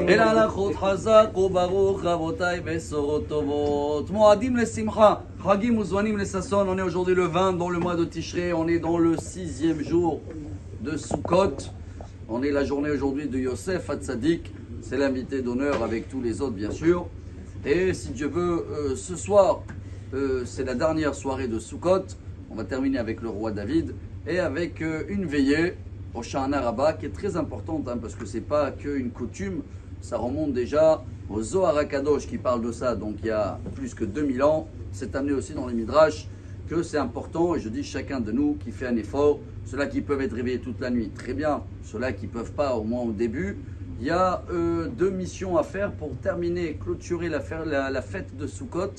אל הלכות חזק וברוך רבותיי בשורות טובות. מועדים לשמחה, חגים וזמנים לששון. On est aujourd'hui le 20 dans le mois de Tishrei, on est dans le 6e jour de Sukkot. On est la journée aujourd'hui de Yosef Hatzadik, c'est l'invité d'honneur avec tous les autres bien sûr. Et si Dieu veut, ce soir, c'est la dernière soirée de Sukkot. On va terminer avec le roi David et avec une veillée au Shana Rabbah qui est très importante parce que c'est pas qu'une coutume, ça remonte déjà au Zohar HaKadosh qui parle de ça, donc il y a plus que 2000 ans. C'est amené aussi dans les Midrash que c'est important et je dis chacun de nous qui fait un effort, ceux-là qui peuvent être réveillés toute la nuit, très bien, ceux-là qui ne peuvent pas au moins au début. Il y a 2 missions à faire pour terminer, clôturer la fête de Sukkot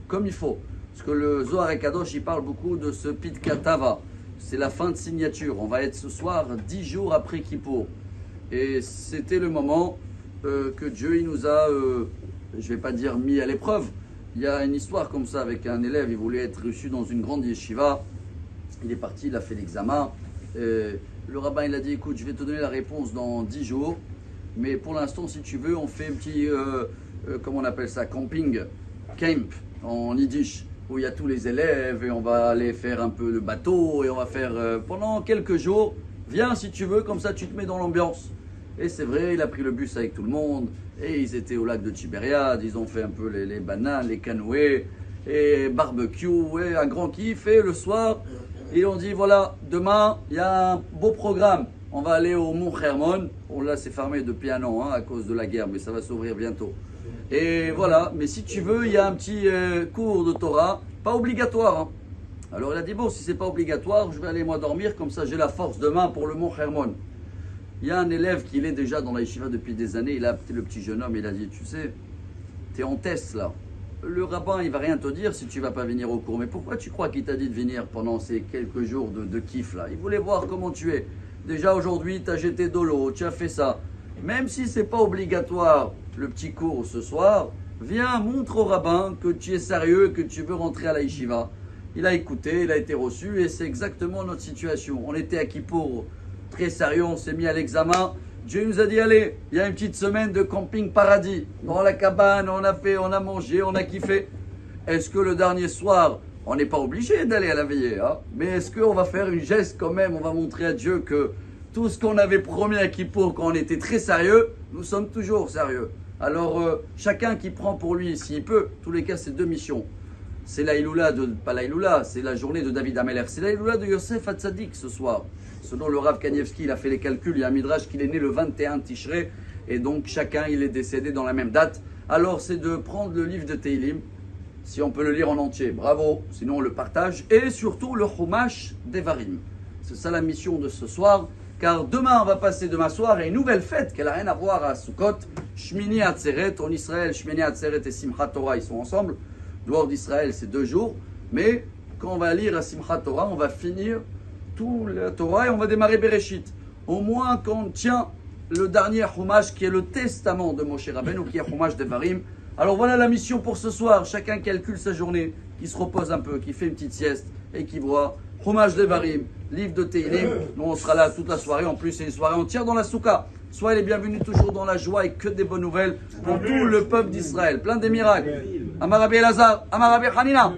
comme il faut. Parce que le Zohar HaKadosh, il parle beaucoup de ce Pitka Tava. C'est la fin de signature. On va être ce soir 10 jours après Kippour. Et c'était le moment que Dieu il nous a, je ne vais pas dire mis à l'épreuve. Il y a une histoire comme ça avec un élève, il voulait être reçu dans une grande yeshiva. Il est parti, il a fait l'examen. Le rabbin il a dit, écoute, je vais te donner la réponse dans 10 jours. Mais pour l'instant, si tu veux, on fait un petit, comment on appelle ça, camping, camp en yiddish, où il y a tous les élèves et on va aller faire un peu de bateau et on va faire pendant quelques jours. Viens si tu veux, comme ça tu te mets dans l'ambiance. Et c'est vrai, il a pris le bus avec tout le monde et ils étaient au lac de Tibériade, ils ont fait un peu les bananes, les canoës et barbecue et un grand kiff. Et le soir, ils ont dit voilà, demain il y a un beau programme. On va aller au Mont Hermon. Bon, là c'est fermé depuis un an à cause de la guerre, mais ça va s'ouvrir bientôt. Et voilà, mais si tu veux, il y a un petit cours de Torah, pas obligatoire. Hein. Alors il a dit, bon, si c'est pas obligatoire, je vais aller moi dormir, comme ça j'ai la force demain pour le Mont Hermon. Il y a un élève qui est déjà dans la yeshiva depuis des années, il a appelé le petit jeune homme, il a dit, tu sais, tu es en test là. Le rabbin, il va rien te dire si tu vas pas venir au cours. Mais pourquoi tu crois qu'il t'a dit de venir pendant ces quelques jours de kiff là? Il voulait voir comment tu es. Déjà aujourd'hui, tu as jeté de l'eau, tu as fait ça. Même si c'est pas obligatoire, le petit cours ce soir, viens, montre au rabbin que tu es sérieux, que tu veux rentrer à la yeshiva. Il a écouté, il a été reçu et c'est exactement notre situation. On était à Kippour, très sérieux, on s'est mis à l'examen. Dieu nous a dit, allez, il y a une petite semaine de camping paradis. Dans la cabane, on a mangé, on a kiffé. Est-ce que le dernier soir, on n'est pas obligé d'aller à la veillée, hein, mais est-ce qu'on va faire une geste quand même, on va montrer à Dieu que tout ce qu'on avait promis à Kippour quand on était très sérieux, nous sommes toujours sérieux. Alors, chacun qui prend pour lui, s'il peut, tous les cas, c'est 2 missions. C'est la Iloula, pas la Iloula, c'est la journée de David Ameler. C'est la Iloula de Yosef Hatzadik ce soir. Selon le Rav Kanievski, il a fait les calculs, il y a un midrash qu'il est né le 21 Tishrei, et donc chacun, il est décédé dans la même date. Alors, c'est de prendre le livre de Teilim, si on peut le lire en entier, bravo, sinon on le partage, et surtout le Chumash Devarim. C'est ça la mission de ce soir. Car demain, on va passer demain soir à une nouvelle fête qui n'a rien à voir à Sukkot, Shmini Atzeret. En Israël, Shmini Atzeret et Simchat Torah, ils sont ensemble. Dehors d'Israël, c'est 2 jours. Mais quand on va lire à Simchat Torah, on va finir tout la Torah et on va démarrer Bereshit. Au moins qu'on tient le dernier Chumash qui est le testament de Moshe Rabbeinu, ou qui est Chumash Devarim. Alors voilà la mission pour ce soir. Chacun calcule sa journée, qui se repose un peu, qui fait une petite sieste et qui voit Chumash Devarim, livre de Teilim. Nous, on sera là toute la soirée. En plus, c'est une soirée entière dans la Souka. Soyez les bienvenus toujours dans la joie et que des bonnes nouvelles pour tout le peuple d'Israël. Plein de miracles. Amar Rabbi Elazar, Amar Rabbi Hanina.